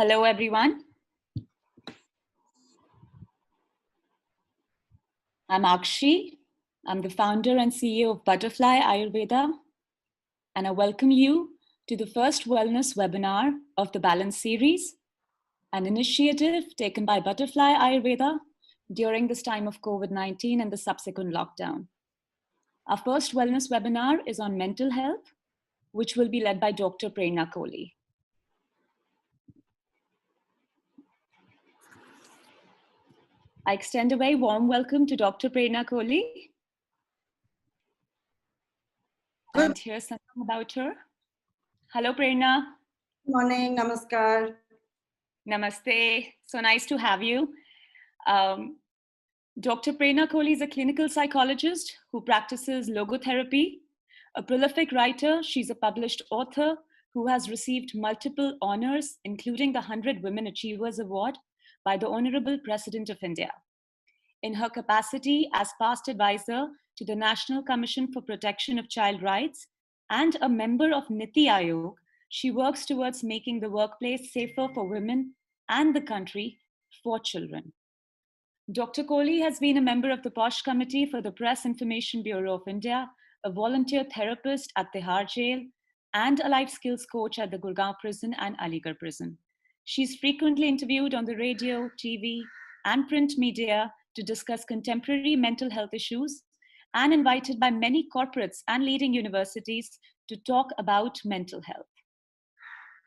Hello, everyone. I'm Akshi. I'm the founder and CEO of Butterfly Ayurveda, and I welcome you to the first wellness webinar of the Balance series, an initiative taken by Butterfly Ayurveda during this time of COVID-19 and the subsequent lockdown. Our first wellness webinar is on mental health, which will be led by Dr. Prerna Kohli. I extend a very warm welcome to Dr. Prerna Kohli. And here's something about her. Hello, Prerna. Good morning, namaskar. Namaste. So nice to have you. Dr. Prerna Kohli is a clinical psychologist who practices logotherapy, a prolific writer. She's a published author who has received multiple honors, including the 100 Women Achievers Award by the Honorable President of India. In her capacity as past advisor to the National Commission for Protection of Child Rights and a member of Niti Aayog, she works towards making the workplace safer for women and the country for children. Dr. Kohli has been a member of the POSH Committee for the Press Information Bureau of India, a volunteer therapist at Tihar Jail, and a life skills coach at the Gurgaon Prison and Aligarh Prison. She's frequently interviewed on the radio, TV, and print media to discuss contemporary mental health issues, and invited by many corporates and leading universities to talk about mental health.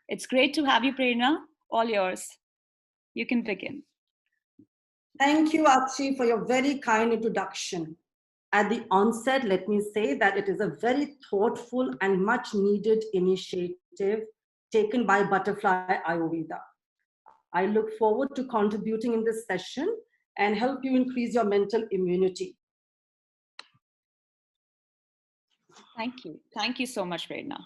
It's great to have you, Prerna. All yours. You can begin. Thank you, Akshi, for your very kind introduction. At the onset, let me say that it is a very thoughtful and much needed initiative taken by Butterfly Ayurveda. I look forward to contributing in this session and help you increase your mental immunity. Thank you. Thank you so much, Prerna.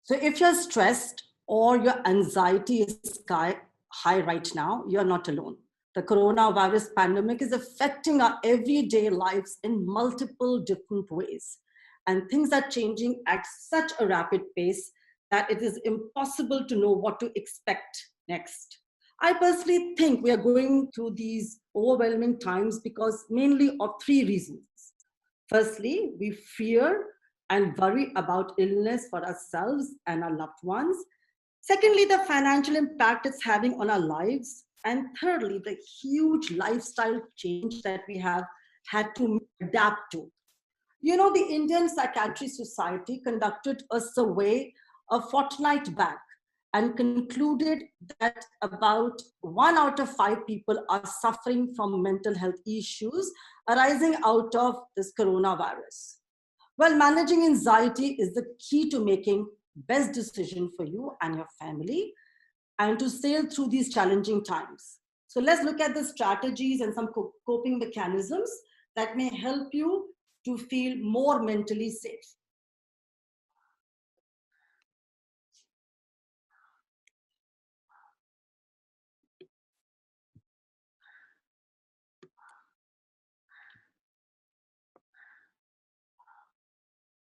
So if you're stressed or your anxiety is sky high right now, you're not alone. The coronavirus pandemic is affecting our everyday lives in multiple different ways. And things are changing at such a rapid pace that it is impossible to know what to expect next. I personally think we are going through these overwhelming times because mainly of three reasons. Firstly, we fear and worry about illness for ourselves and our loved ones. Secondly, the financial impact it's having on our lives. And thirdly, the huge lifestyle change that we have had to adapt to. You know, the Indian Psychiatry Society conducted a survey a fortnight back and concluded that about 1 out of 5 people are suffering from mental health issues arising out of this coronavirus. Well, managing anxiety is the key to making best decision for you and your family and to sail through these challenging times. So let's look at the strategies and some coping mechanisms that may help you to feel more mentally safe.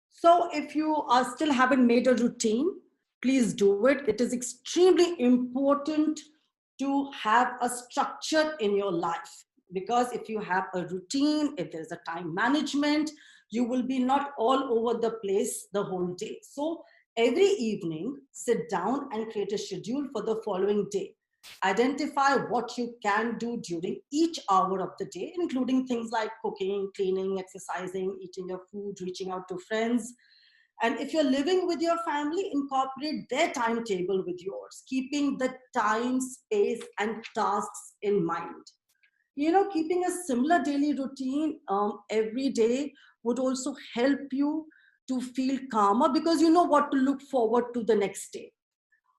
So if you still haven't made a routine, please do it. It is extremely important to have a structure in your life, because if you have a routine, if there's a time management, you will be not all over the place the whole day. So every evening, sit down and create a schedule for the following day. Identify what you can do during each hour of the day, including things like cooking, cleaning, exercising, eating your food, reaching out to friends. And if you're living with your family, incorporate their timetable with yours, keeping the time, space, and tasks in mind. You know, keeping a similar daily routine every day would also help you to feel calmer because you know what to look forward to the next day.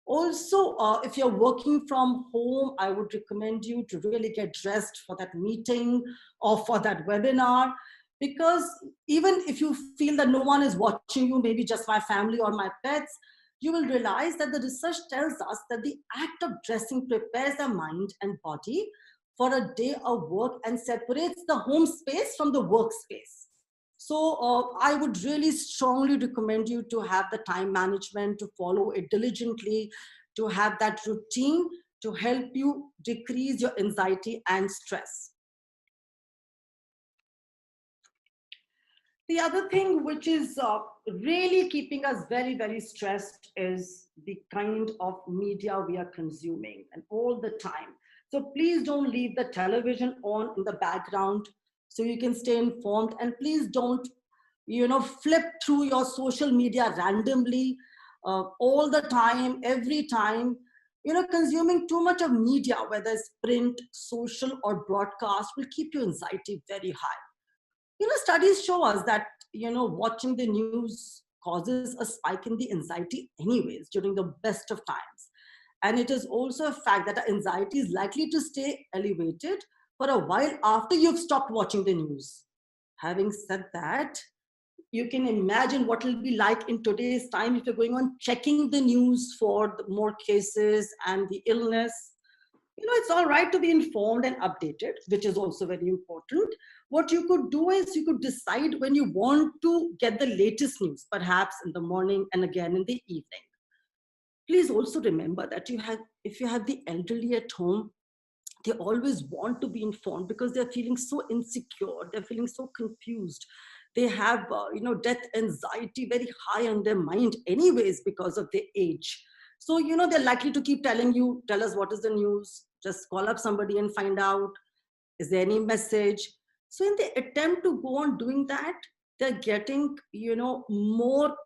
Also, if you're working from home, I would recommend you to really get dressed for that meeting or for that webinar, because even if you feel that no one is watching you, maybe just my family or my pets, you will realize that the research tells us that the act of dressing prepares the mind and body for a day of work and separates the home space from the workspace. So I would really strongly recommend you to have the time management, to follow it diligently, to have that routine to help you decrease your anxiety and stress. The other thing which is really keeping us very, very stressed is the kind of media we are consuming and all the time. So please don't leave the television on in the background so you can stay informed. And please don't, flip through your social media randomly all the time, every time. Consuming too much of media, whether it's print, social, or broadcast, will keep your anxiety very high. Studies show us that watching the news causes a spike in the anxiety anyways during the best of times. And it is also a fact that anxiety is likely to stay elevated for a while after you've stopped watching the news. Having said that, you can imagine what it'll be like in today's time if you're going on checking the news for the more cases and the illness. It's all right to be informed and updated, which is also very important. What you could do is you could decide when you want to get the latest news, perhaps in the morning and again in the evening. Please also remember that if you have the elderly at home, they always want to be informed because they're feeling so insecure, they're feeling so confused. They have, death anxiety very high on their mind anyways because of their age. So, they're likely to keep telling you, tell us what is the news, just call up somebody and find out, is there any message? So in the attempt to go on doing that, they're getting, more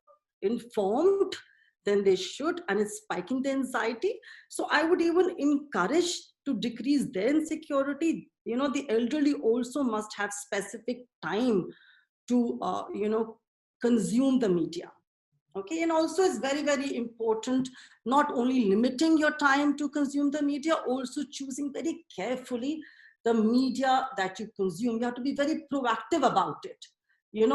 informed than they should, and it's spiking the anxiety. So I would even encourage to decrease their insecurity. The elderly also must have specific time to, consume the media. Okay, and also it's very, very important, not only limiting your time to consume the media, also choosing very carefully the media that you consume. You have to be very proactive about it. You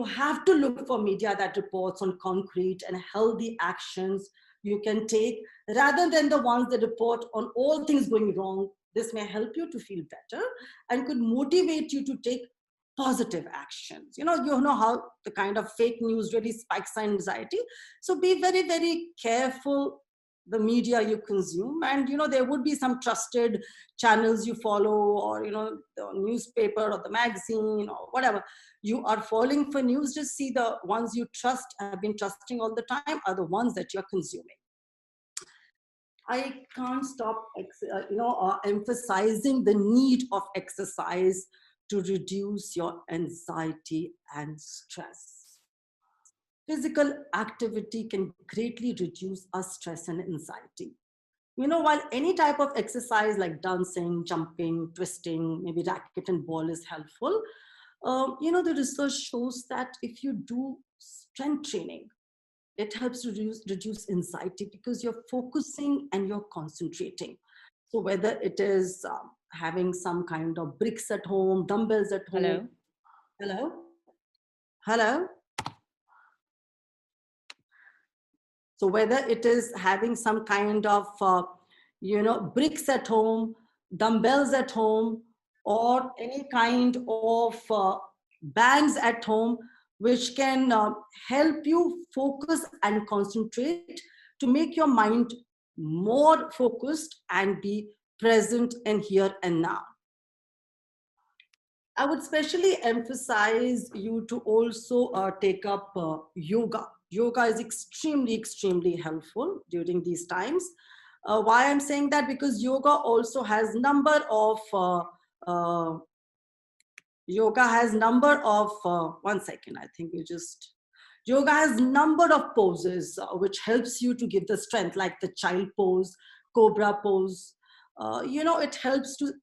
have to look for media that reports on concrete and healthy actions you can take rather than the ones that report on all things going wrong. This may help you to feel better and could motivate you to take positive actions. You know how the kind of fake news really spikes anxiety. So be very, very careful the media you consume. And there would be some trusted channels you follow, or the newspaper or the magazine or whatever you are following for news. Just see the ones you trust, have been trusting all the time, are the ones that you're consuming. I can't stop emphasizing the need of exercise to reduce your anxiety and stress. Physical activity can greatly reduce our stress and anxiety. While any type of exercise like dancing, jumping, twisting, maybe racket and ball is helpful, the research shows that if you do strength training, it helps reduce anxiety because you're focusing and you're concentrating. So whether it is having some kind of bricks at home, dumbbells at home. Hello? Hello? So whether it is having some kind of, bricks at home, dumbbells at home, or any kind of bands at home, which can help you focus and concentrate to make your mind more focused and be present and here and now. I would especially emphasize you to also take up yoga. Yoga is extremely, extremely helpful during these times. Why I'm saying that? Because yoga also has number of one second, I think yoga has number of poses which helps you to give the strength, like the child pose, cobra pose. It helps to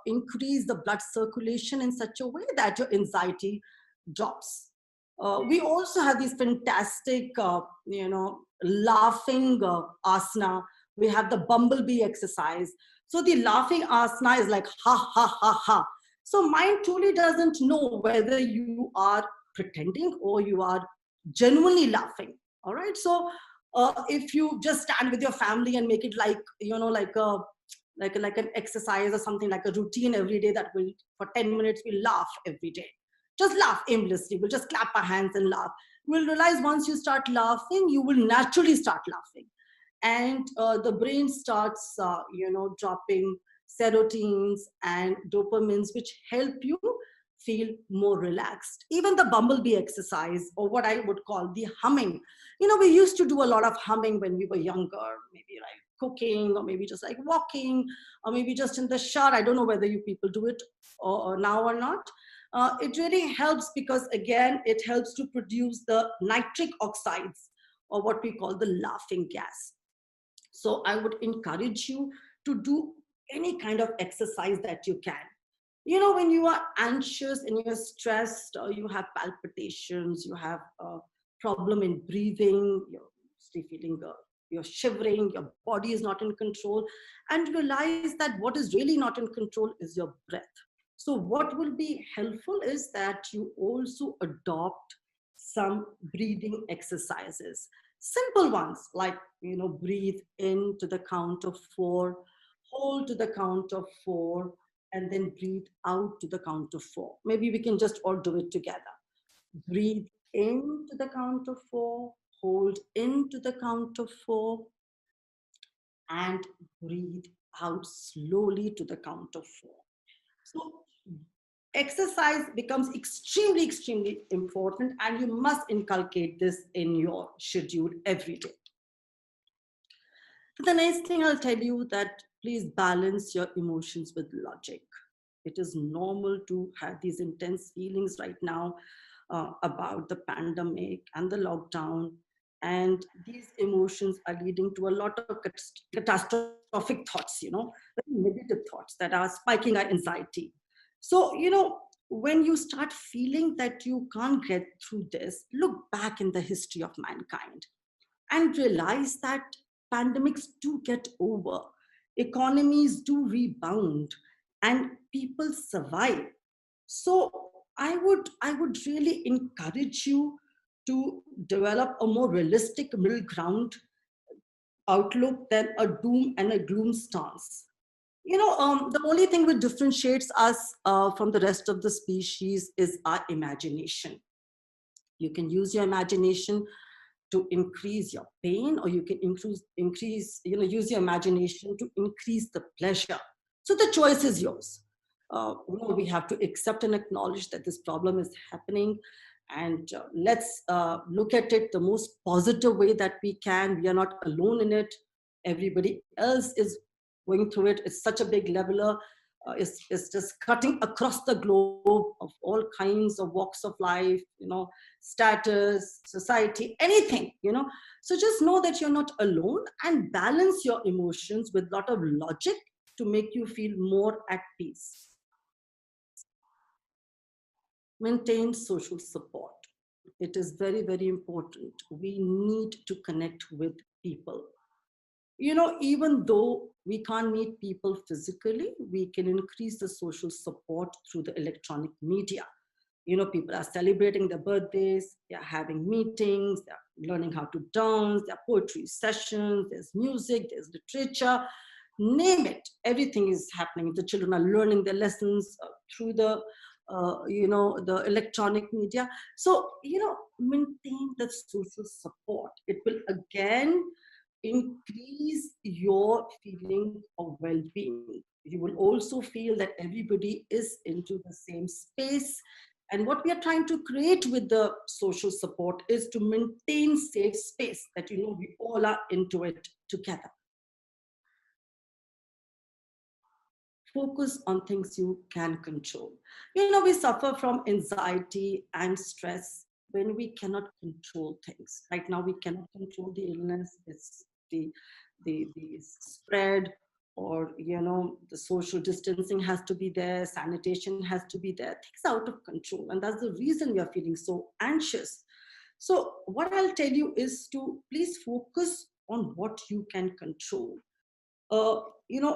increase the blood circulation in such a way that your anxiety drops. We also have these fantastic, laughing asana. We have the bumblebee exercise. So the laughing asana is like ha, ha, ha, ha. So mind truly doesn't know whether you are pretending or you are genuinely laughing. All right. So if you just stand with your family and make it like, like an exercise or something, like a routine every day, that will, for 10 minutes, we laugh every day. Just laugh aimlessly. We'll just clap our hands and laugh. You'll realize once you start laughing, you will naturally start laughing. And the brain starts, dropping serotonins and dopamines, which help you feel more relaxed. Even the bumblebee exercise, or what I would call the humming. We used to do a lot of humming when we were younger, maybe like cooking, or maybe just like walking, or maybe just in the shower. I don't know whether you people do it or now or not. It really helps because, again, it helps to produce the nitric oxides, or what we call the laughing gas. So I would encourage you to do any kind of exercise that you can. When you are anxious and you're stressed, or you have palpitations, you have a problem in breathing, you're still feeling you're shivering, your body is not in control, and realize that what is really not in control is your breath. So what will be helpful is that you also adopt some breathing exercises. Simple ones like, breathe in to the count of 4, hold to the count of 4, and then breathe out to the count of 4. Maybe we can just all do it together. Breathe in to the count of 4, hold in to the count of 4, and breathe out slowly to the count of 4. So exercise becomes extremely, extremely important, and you must inculcate this in your schedule every day. The next thing I'll tell you, that please balance your emotions with logic. It is normal to have these intense feelings right now about the pandemic and the lockdown. And these emotions are leading to a lot of catastrophic thoughts, very negative thoughts that are spiking our anxiety. So, when you start feeling that you can't get through this, look back in the history of mankind and realize that pandemics do get over, economies do rebound, and people survive. So I would really encourage you to develop a more realistic middle ground outlook than a doom and a gloom stance. The only thing that differentiates us from the rest of the species is our imagination. You can use your imagination to increase your pain, or you can use your imagination to increase the pleasure. So the choice is yours. We have to accept and acknowledge that this problem is happening, and let's look at it the most positive way that we can. We are not alone in it. Everybody else is going through it. It's such a big leveler. It's just cutting across the globe of all kinds of walks of life, status, society, anything, So just know that you're not alone, and balance your emotions with a lot of logic to make you feel more at peace. Maintain social support. It is very, very important. We need to connect with people. Even though we can't meet people physically, we can increase the social support through the electronic media. People are celebrating their birthdays, they're having meetings, they're learning how to dance, there are poetry sessions, there's music, there's literature, name it. Everything is happening. The children are learning their lessons through the electronic media. So, maintain the social support. It will again increase your feeling of well-being. You will also feel that everybody is into the same space. And what we are trying to create with the social support is to maintain safe space, that we all are into it together. Focus on things you can control. We suffer from anxiety and stress when we cannot control things. Right now, we cannot control the illness, it's the spread, or the social distancing has to be there, sanitation has to be there. Things are out of control, and that's the reason we are feeling so anxious. So what I'll tell you is to please focus on what you can control.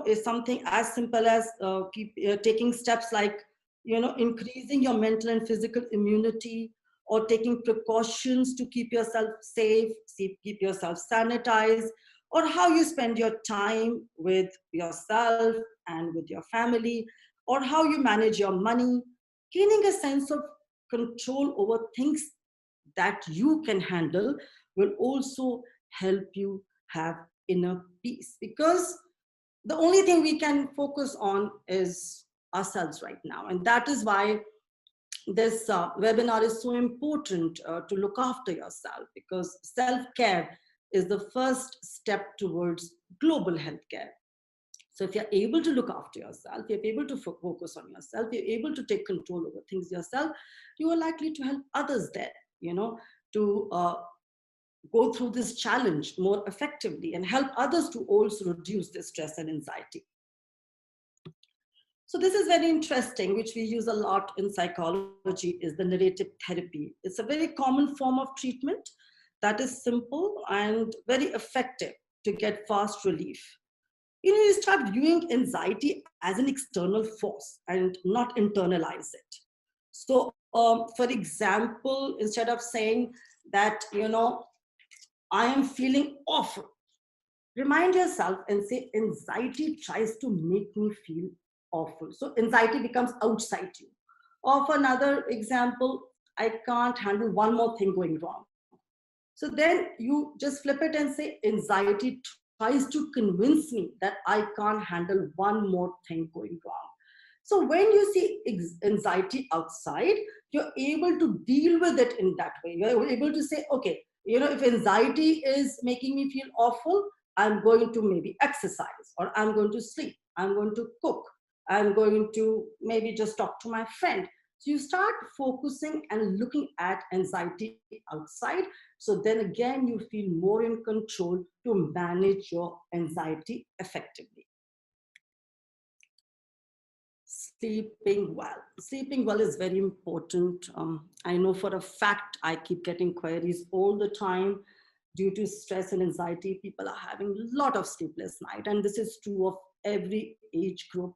Is something as simple as keep taking steps like increasing your mental and physical immunity, or taking precautions to keep yourself safe, keep yourself sanitized, or how you spend your time with yourself and with your family, or how you manage your money. Gaining a sense of control over things that you can handle will also help you have inner peace, because the only thing we can focus on is ourselves right now. And that is why this webinar is so important, to look after yourself, because self-care is the first step towards global healthcare. So if you're able to look after yourself, you're able to focus on yourself, you're able to take control over things yourself, you are likely to help others there, to go through this challenge more effectively and help others to also reduce their stress and anxiety. So this is very interesting, which we use a lot in psychology, is the narrative therapy. It's a very common form of treatment that is simple and very effective to get fast relief. You start viewing anxiety as an external force and not internalize it. So, for example, instead of saying that, I am feeling awful, remind yourself and say, anxiety tries to make me feel awful. So anxiety becomes outside you. Or for another example, I can't handle one more thing going wrong. So then you just flip it and say, anxiety tries to convince me that I can't handle one more thing going wrong. So when you see anxiety outside, you're able to deal with it in that way. You're able to say, okay, if anxiety is making me feel awful, I'm going to maybe exercise, or I'm going to sleep, I'm going to cook, I'm going to maybe just talk to my friend. So you start focusing and looking at anxiety outside. So then again, you feel more in control to manage your anxiety effectively. Sleeping well. Sleeping well is very important. I know for a fact I keep getting queries all the time due to stress and anxiety. People are having a lot of sleepless night, and this is true of every age group.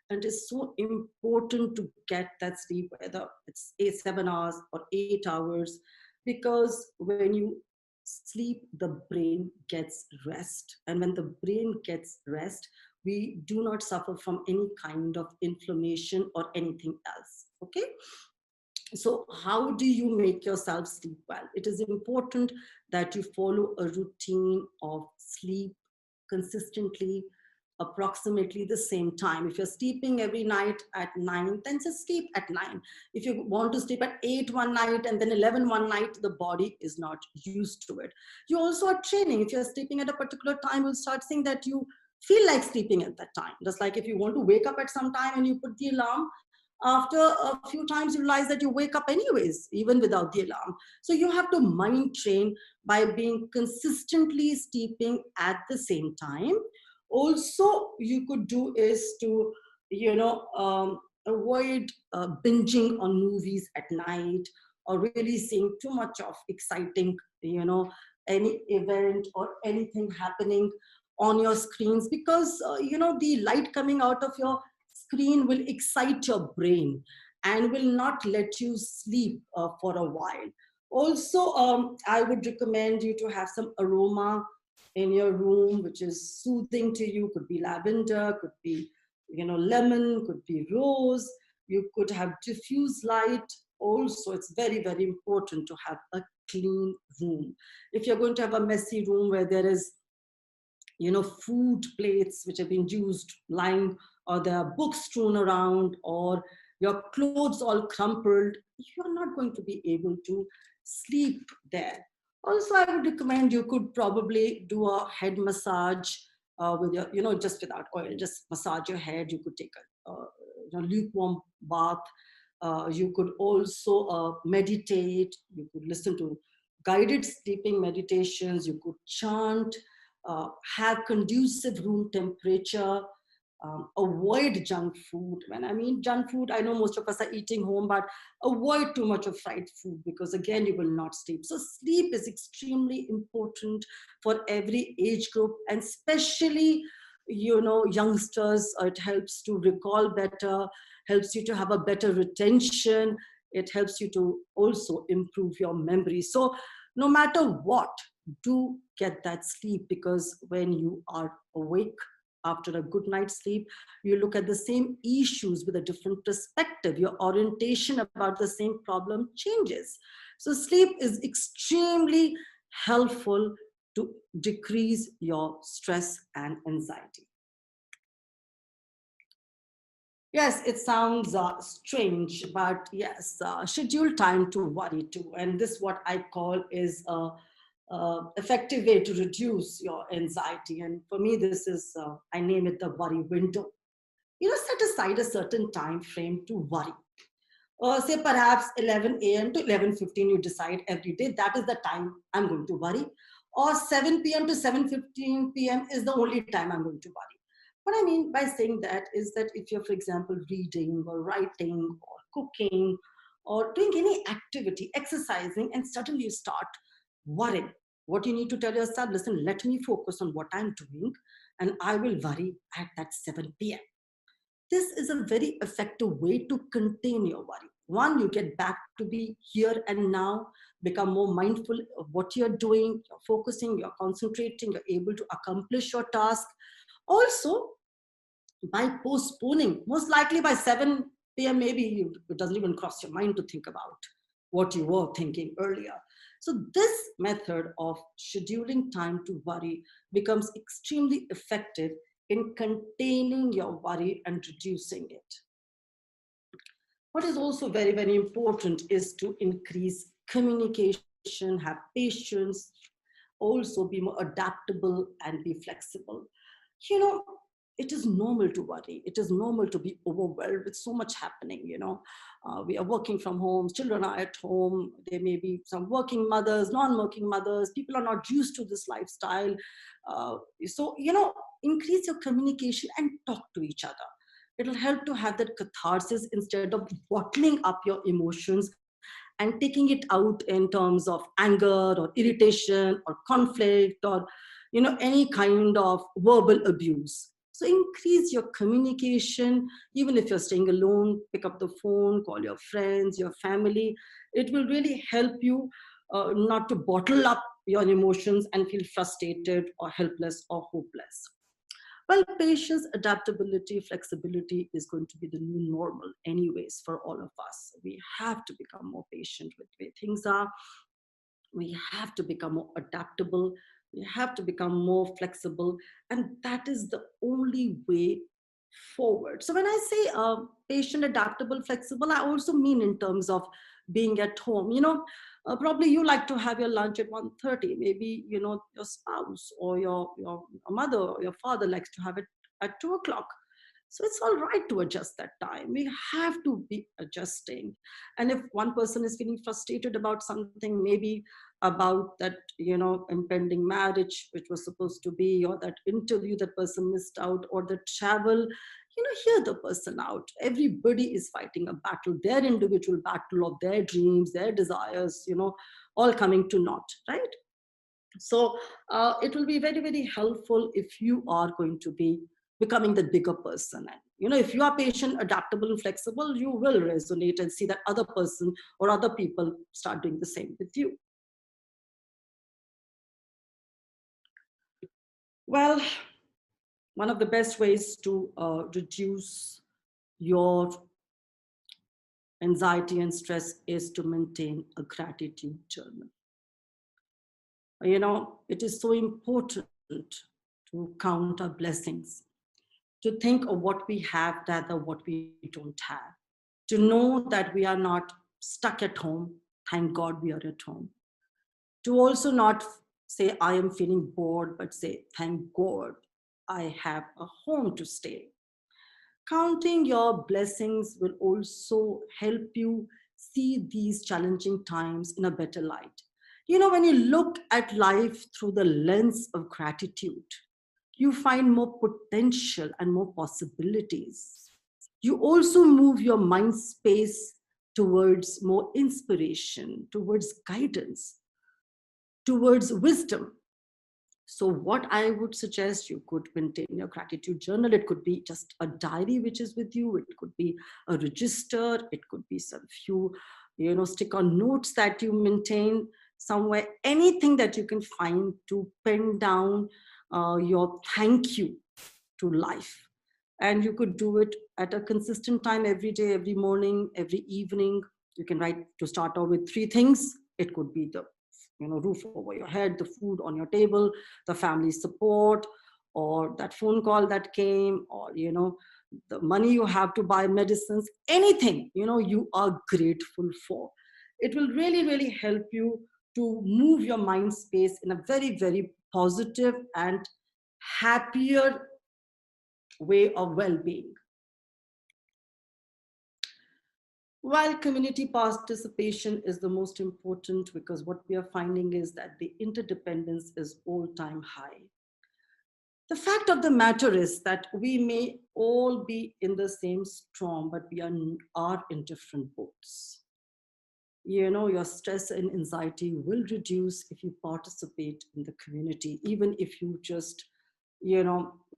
And it's so important to get that sleep, whether it's 7 hours or 8 hours, because when you sleep, the brain gets rest. And when the brain gets rest, we do not suffer from any kind of inflammation or anything else. Okay. So how do you make yourself sleep well? It is important that you follow a routine of sleep consistently, approximately the same time. If you're sleeping every night at 9, then just sleep at 9. If you want to sleep at 8 one night and then 11 one night, the body is not used to it. You also are training. If you're sleeping at a particular time, you'll start seeing that you feel like sleeping at that time. Just like if you want to wake up at some time and you put the alarm, after a few times you realize that you wake up anyways, even without the alarm. So you have to mind train by being consistently sleeping at the same time. Also, you could do is to, avoid binging on movies at night, or really seeing too much of exciting, any event or anything happening on your screens, because, the light coming out of your screen will excite your brain and will not let you sleep for a while. Also, I would recommend you to have some aroma in your room, which is soothing to you. Could be lavender, could be, lemon, could be rose. You could have diffuse light. Also, it's very, very important to have a clean room. If you're going to have a messy room where there is, food plates which have been used lying, or there are books strewn around, or your clothes all crumpled, you're not going to be able to sleep there. Also, I would recommend you could probably do a head massage with your, just without oil, just massage your head. You could take a lukewarm bath. You could also meditate. You could listen to guided sleeping meditations. You could chant, have conducive room temperature, avoid junk food. When I mean junk food, I know most of us are eating home, but avoid too much of fried food, because again, you will not sleep. So sleep is extremely important for every age group, and especially, youngsters. It helps to recall better, helps you to have a better retention. It helps you to also improve your memory. So no matter what, do get that sleep, because when you are awake after a good night's sleep, you look at the same issues with a different perspective. Your orientation about the same problem changes. So sleep is extremely helpful to decrease your stress and anxiety. Yes, it sounds strange, but yes, schedule time to worry too. And this, what I call, is a effective way to reduce your anxiety. And for me, this is, I name it the worry window. Set aside a certain time frame to worry. Say perhaps 11 a.m. to 11:15, you decide every day that is the time I'm going to worry. Or 7 p.m. to 7:15 p.m. is the only time I'm going to worry. What I mean by saying that is that if you're, for example, reading or writing or cooking or doing any activity, exercising, and suddenly you start worrying, what you need to tell yourself, listen, let me focus on what I'm doing, and I will worry at that 7 p.m. This is a very effective way to contain your worry. One, you get back to be here and now, become more mindful of what you're doing, you're focusing, you're concentrating, you're able to accomplish your task. Also, by postponing, most likely by 7 p.m., maybe it doesn't even cross your mind to think about what you were thinking earlier. So this method of scheduling time to worry becomes extremely effective in containing your worry and reducing it. What is also very, very important is to increase communication, have patience, also be more adaptable and be flexible. You know, it is normal to worry. It is normal to be overwhelmed with so much happening. We are working from home, children are at home, there may be some working mothers, non-working mothers, people are not used to this lifestyle. So, increase your communication and talk to each other. It'll help to have that catharsis instead of bottling up your emotions and taking it out in terms of anger or irritation or conflict or any kind of verbal abuse. So increase your communication. Even if you're staying alone, pick up the phone, call your friends, your family. It will really help you not to bottle up your emotions and feel frustrated or helpless or hopeless. Well, patience, adaptability, flexibility is going to be the new normal, anyways, for all of us. We have to become more patient with the way things are. We have to become more adaptable. We have to become more flexible. And that is the only way forward. So when I say patient, adaptable, flexible, I also mean in terms of being at home. Probably you like to have your lunch at 1:30. Maybe, your spouse or your mother or your father likes to have it at 2 o'clock. So it's all right to adjust that time. We have to be adjusting. And if one person is feeling frustrated about something, maybe about that, impending marriage, which was supposed to be, or that interview that person missed out, or the travel, hear the person out. Everybody is fighting a battle, their individual battle of their dreams, their desires, all coming to naught, right? So it will be very, very helpful if you are going to be becoming the bigger person. And, if you are patient, adaptable, and flexible, you will resonate and see that other person or other people start doing the same with you. Well, one of the best ways to reduce your anxiety and stress is to maintain a gratitude journal. It is so important to count our blessings, to think of what we have rather what we don't have, to know that we are not stuck at home. Thank God we are at home. To also not say, I am feeling bored, but say, thank God I have a home to stay. Counting your blessings will also help you see these challenging times in a better light. When you look at life through the lens of gratitude, you find more potential and more possibilities. You also move your mind space towards more inspiration, towards guidance, towards wisdom. So what I would suggest, you could maintain your gratitude journal. It could be just a diary which is with you. It could be a register. It could be some few, stick-on notes that you maintain. somewhere, anything that you can find to pen down your thank you to life. And you could do it at a consistent time every day, every morning, every evening. You can write to start out with 3 things. It could be the roof over your head, the food on your table, the family support, or that phone call that came, or the money you have to buy medicines, anything you are grateful for. It will really, really help you to move your mind space in a very, very positive and happier way of well-being. While community participation is the most important, because what we are finding is that the interdependence is all-time high. The fact of the matter is that we may all be in the same storm, but we are in different boats. Your stress and anxiety will reduce if you participate in the community, even if you just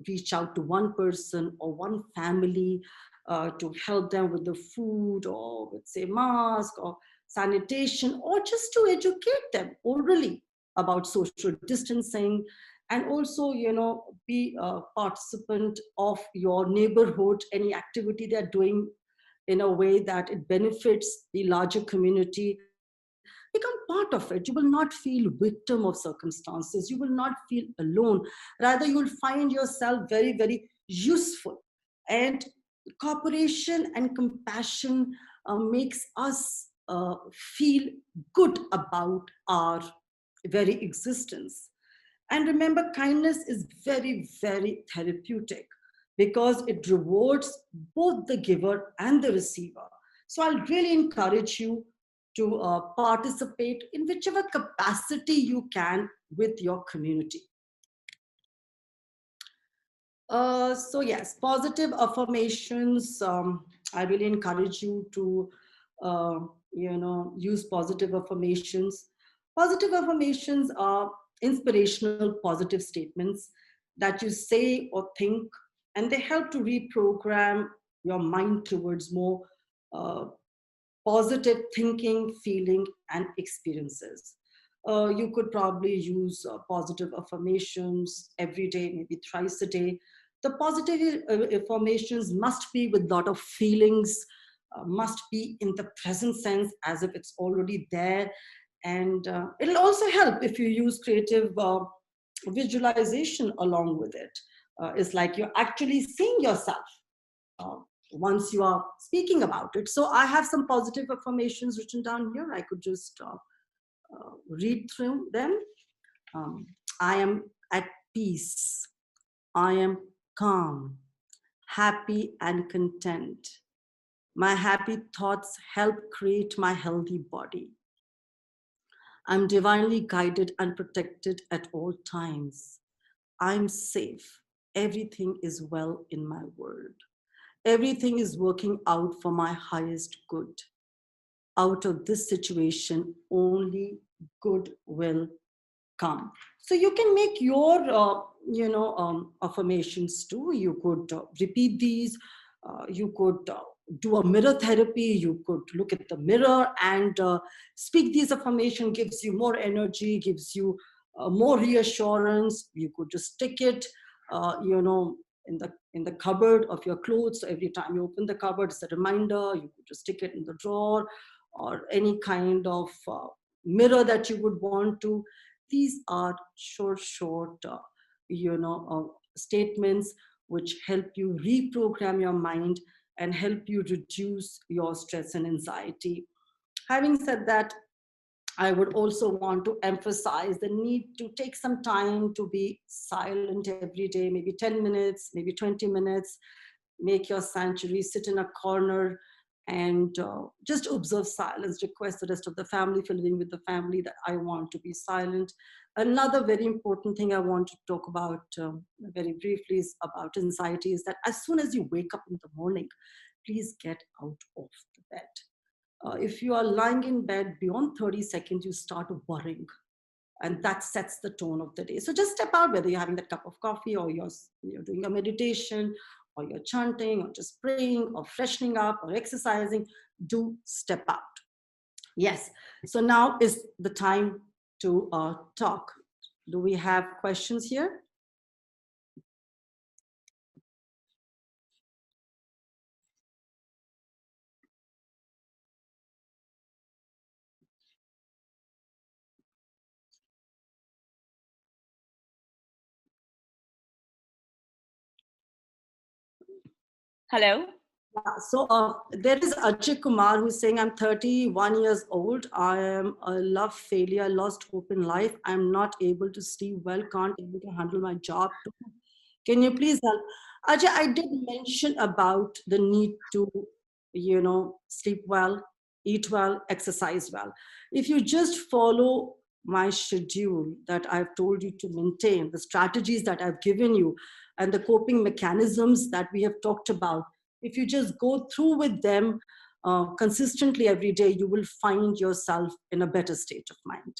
reach out to one person or one family to help them with the food, or with, say, mask or sanitation, or just to educate them orally about social distancing, and also be a participant of your neighborhood, any activity they're doing in a way that it benefits the larger community. Become part of it. You will not feel victim of circumstances. You will not feel alone. Rather, you will find yourself very, very useful. And cooperation and compassion makes us feel good about our very existence. And remember, kindness is very, very therapeutic, because it rewards both the giver and the receiver. So I'll really encourage you to participate in whichever capacity you can with your community. So yes, positive affirmations. I really encourage you to, use positive affirmations. Positive affirmations are inspirational, positive statements that you say or think, and they help to reprogram your mind towards more uh, positive thinking, feeling, and experiences. You could probably use positive affirmations every day, maybe thrice a day. The positive affirmations must be with a lot of feelings, must be in the present sense, as if it's already there. And it'll also help if you use creative visualization along with it. It's like you're actually seeing yourself uh, once you are speaking about it. So I have some positive affirmations written down here. I could just read through them. Um, I am at peace. I am calm, happy, and content. My happy thoughts help create my healthy body. I'm divinely guided and protected at all times. I'm safe. Everything is well in my world. Everything is working out for my highest good. Out of this situation, only good will come. So you can make your, affirmations too. You could repeat these. You could do a mirror therapy. You could look at the mirror and speak these affirmations. Gives you more energy, gives you more reassurance. You could just stick it, in the cupboard of your clothes. So every time you open the cupboard, it's a reminder. You could just stick it in the drawer, or any kind of mirror that you would want to. These are short statements which help you reprogram your mind and help you reduce your stress and anxiety. Having said that, I would also want to emphasize the need to take some time to be silent every day, maybe 10 minutes, maybe 20 minutes. Make your sanctuary, sit in a corner, and just observe silence. Request the rest of the family, if you're living with the family, that I want to be silent. Another very important thing I want to talk about very briefly is about anxiety, is that as soon as you wake up in the morning, please get out of the bed. If you are lying in bed beyond 30 seconds, you start worrying. And that sets the tone of the day. So just step out, whether you're having that cup of coffee, or you're doing a meditation, or you're chanting, or just praying, or freshening up, or exercising. Do step out. Yes. So now is the time to talk. Do we have questions here? Hello. So there is Ajay Kumar who's saying, I'm 31 years old. I am a love failure, lost hope in life. I'm not able to sleep well, can't able to handle my job. Can you please help? Ajay, I did mention about the need to, sleep well, eat well, exercise well. If you just follow my schedule that I've told you to maintain, the strategies that I've given you, and the coping mechanisms that we have talked about, if you just go through with them consistently every day, you will find yourself in a better state of mind.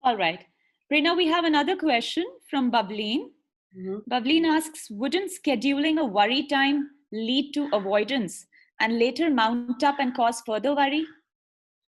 All right. Prerna, we have another question from Bableen. Mhm. Bableen asks, wouldn't scheduling a worry time lead to avoidance and later mount up and cause further worry?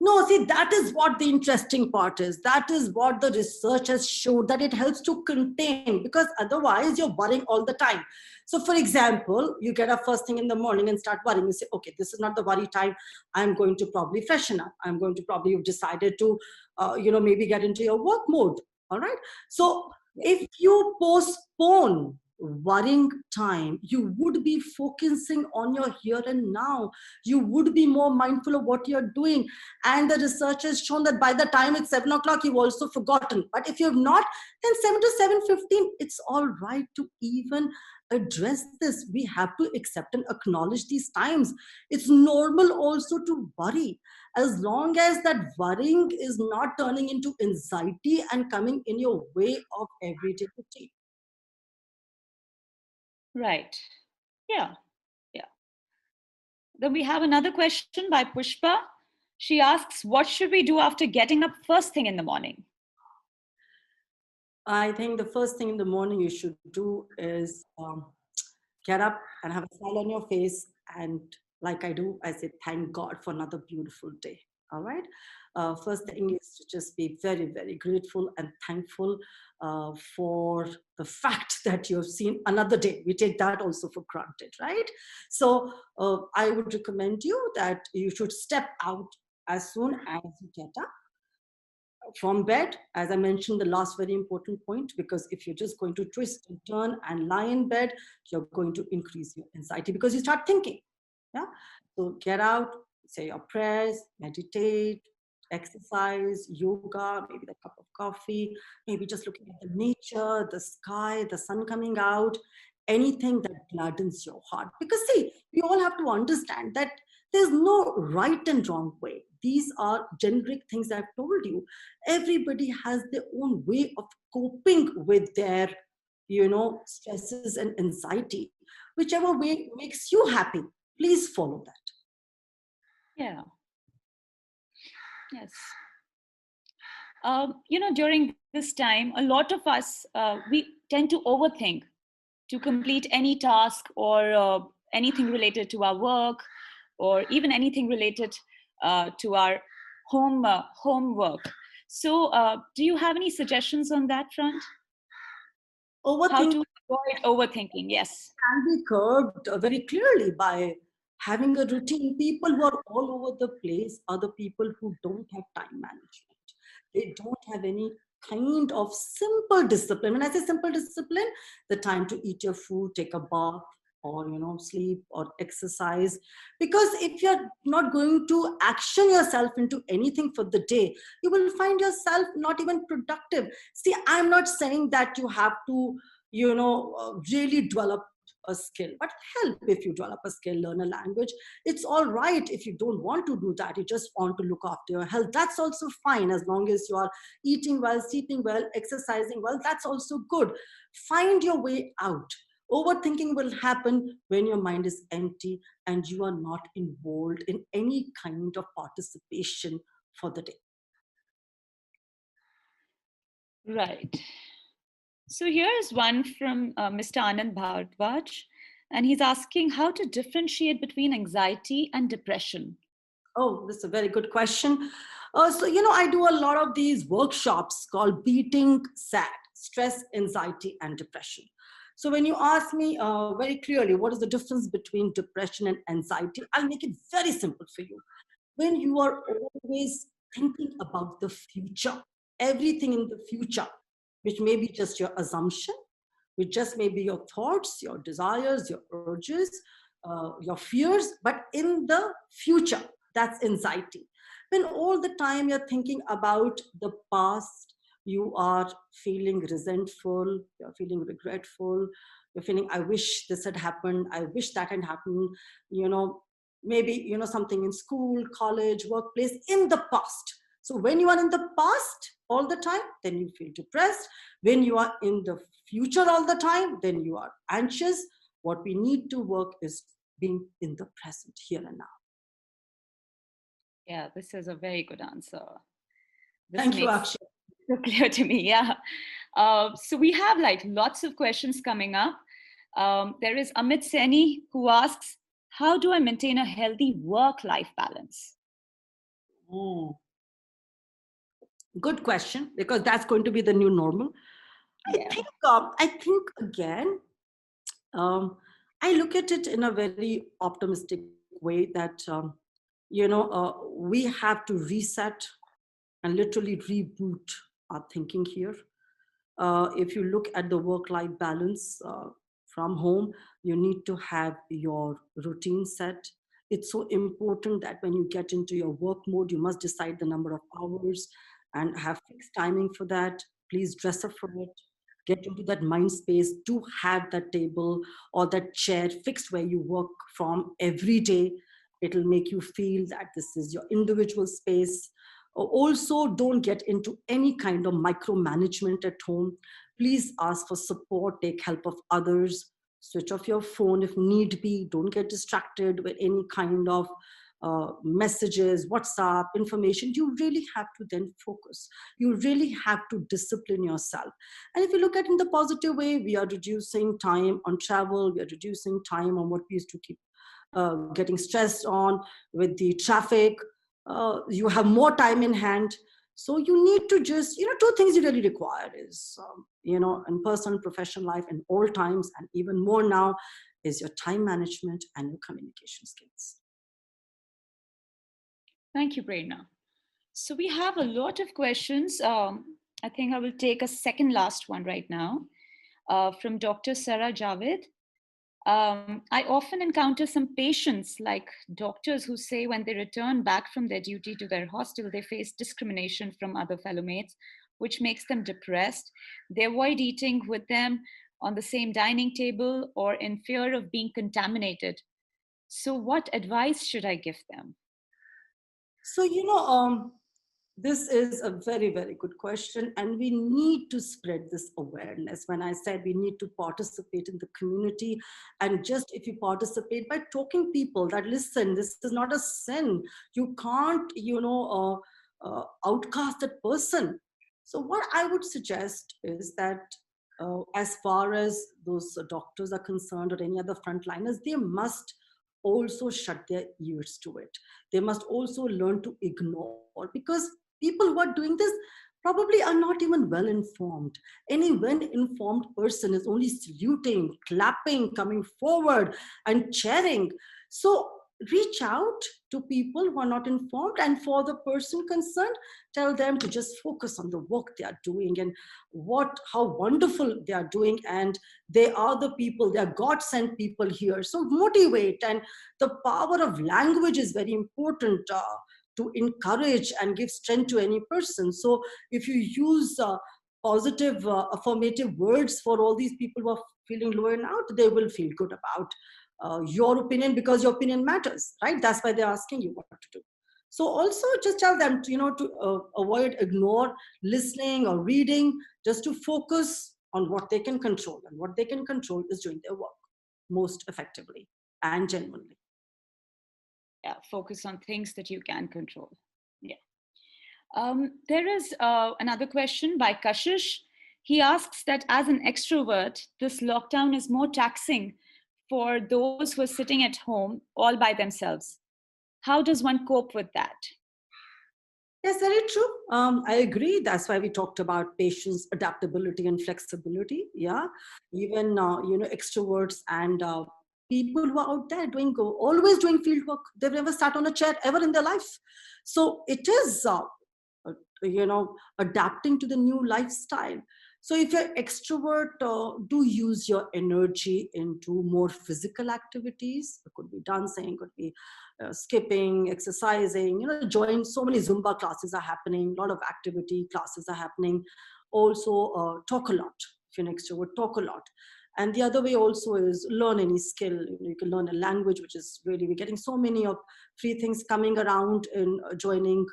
No, see, that is what the interesting part is. That is what the research has showed, that it helps to contain, because otherwise you're worrying all the time. So, for example, you get up first thing in the morning and start worrying. You say, okay, this is not the worry time. I'm going to probably freshen up. I'm going to probably, you've decided to, maybe get into your work mode. All right. So, if you postpone worrying time, you would be focusing on your here and now. You would be more mindful of what you're doing, and the research has shown that by the time it's 7 o'clock, you've also forgotten. But if you've not, then 7 to 7:15, it's all right to even address this. We have to accept and acknowledge these times. It's normal also to worry, as long as that worrying is not turning into anxiety and coming in your way of everyday routine. Right. Yeah. Yeah. Then we have another question by Pushpa. She asks, what should we do after getting up first thing in the morning? I think the first thing in the morning you should do is get up and have a smile on your face. And like I do, I say, thank God for another beautiful day. All right. First thing is to just be very, very grateful and thankful for the fact that you have seen another day. We take that also for granted, right? So I would recommend you that you should step out as soon as you get up from bed. As I mentioned, the last very important point, because if you're just going to twist and turn and lie in bed, you're going to increase your anxiety because you start thinking. Yeah. So get out, say your prayers, meditate, exercise, yoga, maybe a cup of coffee, maybe just looking at the nature, the sky, the sun coming out, anything that gladdens your heart. Because see, we all have to understand that there's no right and wrong way. These are generic things I've told you. Everybody has their own way of coping with their, stresses and anxiety. Whichever way makes you happy, please follow that. Yeah. Yes. During this time, a lot of us, we tend to overthink to complete any task or anything related to our work or even anything related to our homework. So do you have any suggestions on that front? How Overthinking to avoid overthinking? Yes. can be curbed very clearly by having a routine. People who are all over the place are the people who don't have time management. They don't have any kind of simple discipline. When I say simple discipline, the time to eat your food, take a bath, or sleep or exercise. Because if you're not going to action yourself into anything for the day, you will find yourself not even productive. See, I'm not saying that you have to really develop a skill, but help if you develop a skill, learn a language. It's all right if you don't want to do that, you just want to look after your health. That's also fine, as long as you are eating well, sleeping well, exercising well. That's also good. Find your way out. Overthinking will happen when your mind is empty and you are not involved in any kind of participation for the day. Right. So here's one from Mr. Anand Bhardwaj. And he's asking how to differentiate between anxiety and depression. Oh, this is a very good question. I do a lot of these workshops called Beating SAD, stress, anxiety, and depression. So when you ask me very clearly what is the difference between depression and anxiety, I'll make it very simple for you. When you are always thinking about the future, everything in the future, which may be just your assumption, which just may be your thoughts, your desires, your urges, your fears, but in the future, that's anxiety. When all the time you're thinking about the past, you are feeling resentful, you're feeling regretful, you're feeling, I wish this had happened, I wish that had happened, you know, maybe, something in school, college, workplace, in the past. So when you are in the past all the time, then you feel depressed. When you are in the future all the time, then you are anxious. What we need to work is being in the present, here and now. Yeah, this is a very good answer. This Thank you, makes Akshay. so clear to me. Yeah. So we have like lots of questions coming up. There is Amit Seni who asks, how do I maintain a healthy work-life balance? Good question, because that's going to be the new normal. Yeah. I think again, I look at it in a very optimistic way that, we have to reset and literally reboot our thinking here. If you look at the work-life balance from home, you need to have your routine set. It's so important that when you get into your work mode, you must decide the number of hours and have fixed timing for that. Please dress up for it. Get into that mind space. Do have that table or that chair fixed where you work from every day. It'll make you feel that this is your individual space. Also, don't get into any kind of micromanagement at home. Please ask for support, take help of others, switch off your phone if need be. Don't get distracted with any kind of messages, WhatsApp, information. You really have to then focus. You really have to discipline yourself. And if you look at it in the positive way, we are reducing time on travel, we are reducing time on what we used to keep getting stressed on with the traffic. You have more time in hand. So you need to just, two things you really require is, in personal, professional life and all times, and even more now, is your time management and your communication skills. Thank you, Prerna. So we have a lot of questions. I think I will take a second last one right now from Dr. Sarah Javed. I often encounter some patients, like doctors, who say when they return back from their duty to their hostel, they face discrimination from other fellow mates, which makes them depressed. They avoid eating with them on the same dining table or in fear of being contaminated. So, what advice should I give them? So, this is a very, very good question. And we need to spread this awareness. When I said we need to participate in the community, and just if you participate by talking people that, listen, this is not a sin. You can't, outcast that person. So what I would suggest is that as far as those doctors are concerned or any other frontliners, they must also shut their ears to it. They must also learn to ignore, because people who are doing this probably are not even well informed. Any well informed person is only saluting, clapping, coming forward and cheering. So reach out to people who are not informed, and for the person concerned, tell them to just focus on the work they are doing and how wonderful they are doing, and they are the people, they are God sent people here. So motivate, and the power of language is very important to encourage and give strength to any person. So if you use positive affirmative words for all these people who are feeling low and out, they will feel good about your opinion, because your opinion matters, right? That's why they're asking you what to do. So also just tell them to avoid, ignore listening or reading, just to focus on what they can control, and what they can control is doing their work most effectively and genuinely. Yeah, focus on things that you can control. Yeah. There is another question by Kashish. He asks that as an extrovert, this lockdown is more taxing for those who are sitting at home all by themselves. How does one cope with that? Yes, very true. I agree. That's why we talked about patience, adaptability, and flexibility. Yeah, even extroverts and people who are out there always doing field work. They've never sat on a chair ever in their life. So it is uh, adapting to the new lifestyle. So if you're extrovert, do use your energy into more physical activities. It could be dancing, could be skipping, exercising, join so many Zumba classes are happening, a lot of activity classes are happening. Also talk a lot. If you're an extrovert, talk a lot. And the other way also is learn any skill. You can learn a language, which is really, we're getting so many of free things coming around in joining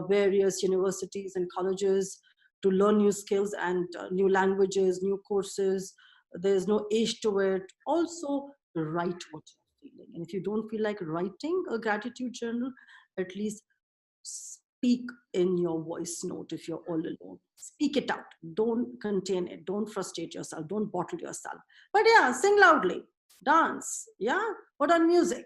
various universities and colleges to learn new skills and new languages, new courses. There's no age to it. Also, write what you're feeling. And if you don't feel like writing a gratitude journal, at least speak in your voice note if you're all alone. Speak it out. Don't contain it. Don't frustrate yourself. Don't bottle yourself. But yeah, sing loudly, dance. Yeah, put on music.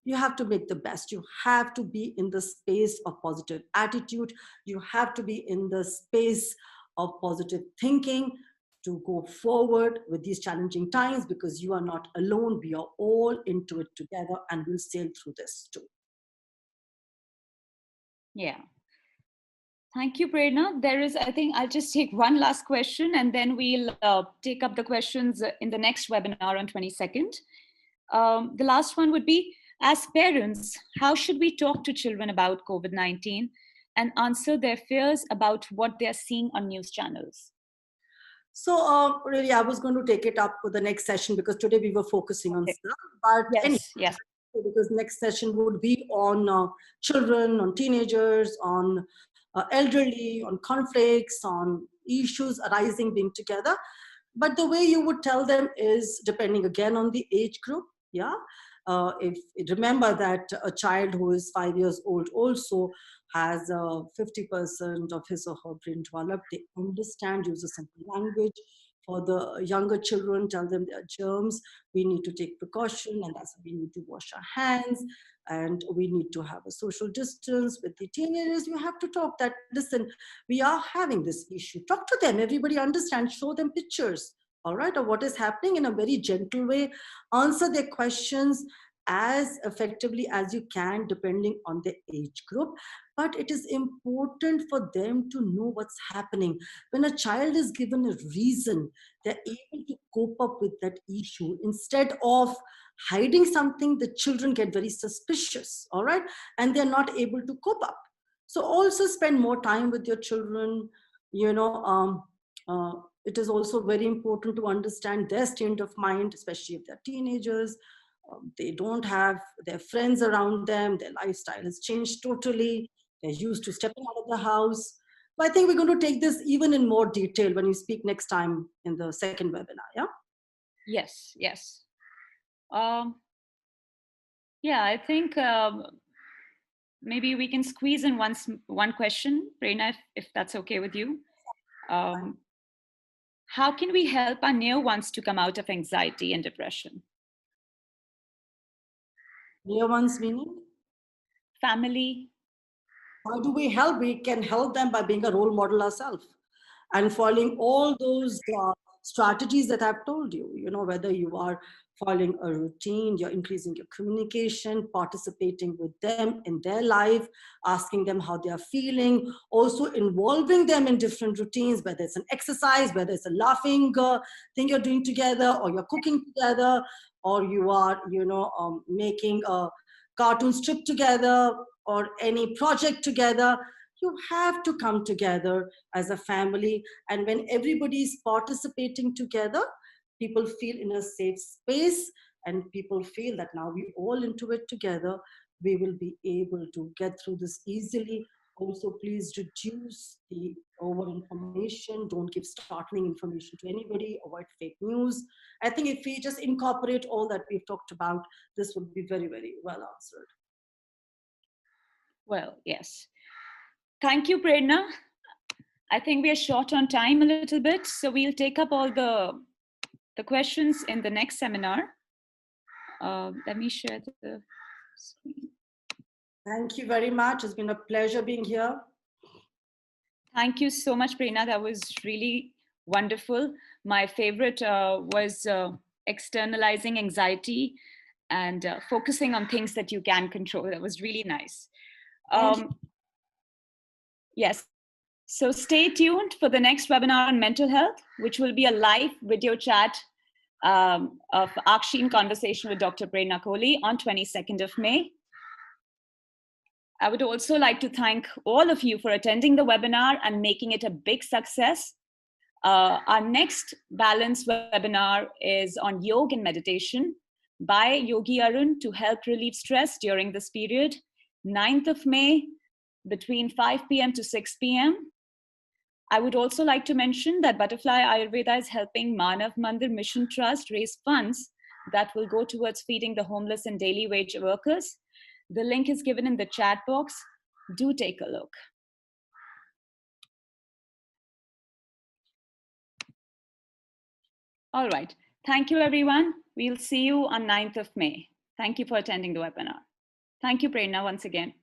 You have to make the best. You have to be in the space of positive attitude. You have to be in the space of positive thinking to go forward with these challenging times, because you are not alone. We are all into it together, and we'll sail through this too. Yeah. Thank you, Prerna. I think I'll just take one last question, and then we'll take up the questions in the next webinar on 22nd. The last one would be, as parents, how should we talk to children about COVID-19 and answer their fears about what they're seeing on news channels? So really, I was going to take it up for the next session, because today we were focusing on stuff. But anyway, yes. because next session would be on children, on teenagers, on elderly, on conflicts, on issues arising being together. But the way you would tell them is depending again on the age group. Yeah. If remember that a child who is 5 years old also has 50% of his or her brain developed. They understand, use a simple language. For the younger children, tell them there are germs. We need to take precaution, and that's why we need to wash our hands, and we need to have a social distance. With the teenagers, you have to talk that, listen, we are having this issue. Talk to them. Everybody understands. Show them pictures, all right, of what is happening in a very gentle way. Answer their questions as effectively as you can, depending on the age group. But it is important for them to know what's happening. When a child is given a reason, they're able to cope up with that issue. Instead of hiding something, the children get very suspicious, all right, and they're not able to cope up. So also spend more time with your children. It is also very important to understand their state of mind, especially if they're teenagers. They don't have their friends around them. Their lifestyle has changed totally. They're used to stepping out of the house. But I think we're going to take this even in more detail when we speak next time in the second webinar. Yeah. Yes. I think maybe we can squeeze in one question, Prerna, if that's okay with you. How can we help our near ones to come out of anxiety and depression? Near ones meaning? Family. How do we help? We can help them by being a role model ourselves and following all those strategies that I've told you. Whether you are following a routine, you're increasing your communication, participating with them in their life, asking them how they are feeling, also involving them in different routines, whether it's an exercise, whether it's a laughing thing you're doing together, or you're cooking together, or you are, making a cartoon strip together, or any project together. You have to come together as a family. And when everybody is participating together, people feel in a safe space, and people feel that now we all into it together, we will be able to get through this easily. Also, please reduce the over information. Don't give startling information to anybody. Avoid fake news. I think if we just incorporate all that we've talked about, this would be very, very well answered. Well, yes. Thank you, Prerna. I think we are short on time a little bit, so we'll take up all the questions in the next seminar. Let me share the screen. Thank you very much. It's been a pleasure being here. Thank you so much, Prerna. That was really wonderful. My favorite was externalizing anxiety and focusing on things that you can control. That was really nice. Yes. So stay tuned for the next webinar on mental health, which will be a live video chat of Akshi in conversation with Dr. Prerna Kohli on 22nd of May. I would also like to thank all of you for attending the webinar and making it a big success. Our next Balance webinar is on yoga and meditation by Yogi Arun to help relieve stress during this period, 9th of May, between 5 p.m. to 6 p.m. I would also like to mention that Butterfly Ayurveda is helping Manav Mandir Mission Trust raise funds that will go towards feeding the homeless and daily wage workers. The link is given in the chat box. Do take a look. All right. Thank you, everyone. We'll see you on 9th of May. Thank you for attending the webinar. Thank you, Prerna, once again.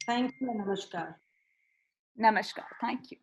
Thank you. Namaskar. Namaskar. Thank you.